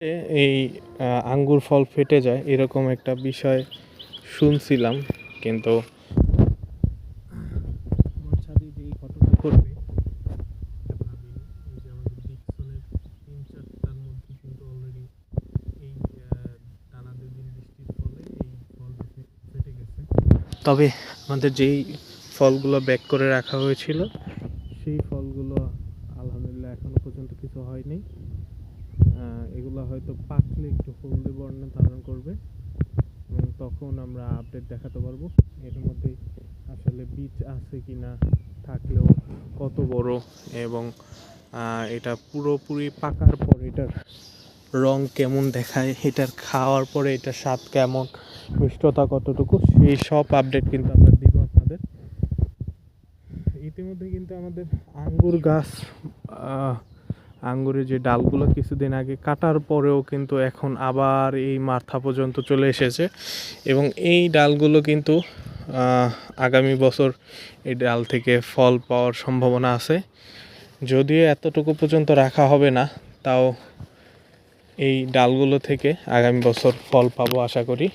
এই আঙ্গুর ফল ফেটে যায় এরকম একটা বিষয় শুনছিলাম, কিন্তু আমার ছাদে যে এই ঘটনা ঘটবে এটা ভাবিনি। এই যে আমাদের ডিকসনের ৩-৪টার মধ্যে কিন্তু অলরেডি এই টানা ২ দিন বৃষ্টির ফলে এই ফলটা ফেটে গেছে। তবে আমাদের যেই ফলগুলো ব্যাক করে রাখা হয়েছিল সেই ফলগুলো আলহামদুলিল্লাহ এখনো পর্যন্ত কিছু হয়নি। এগুলো হয়তো পাকলে একটু হলদে বর্ণ ধারণ করবে এবং তখন আমরা আপডেট দেখাতে পারবো এর মধ্যে আসলে বীজ আছে কিনা, থাকলেও কত বড়, এবং এটা পুরোপুরি পাকার পর এটার রং কেমন দেখায়, এটার খাওয়ার পরে এটার স্বাদ কেমন, মিষ্টতা কতটুকু, সেই সব আপডেট কিন্তু আমরা দিব আপনাদের। ইতিমধ্যে কিন্তু আমাদের আঙ্গুর গাছ, আঙ্গুরের যে ডালগুলো কিছুদিন আগে কাটার পরেও কিন্তু এখন আবার এই মাথা পর্যন্ত চলে এসেছে, এবং এই ডালগুলো কিন্তু আগামী বছর এই ডাল থেকে ফল পাওয়ার সম্ভাবনা আছে। যদিও এতটুকু পর্যন্ত রাখা হবে না, তাও এই ডালগুলো থেকে আগামী বছর ফল পাবো আশা করি।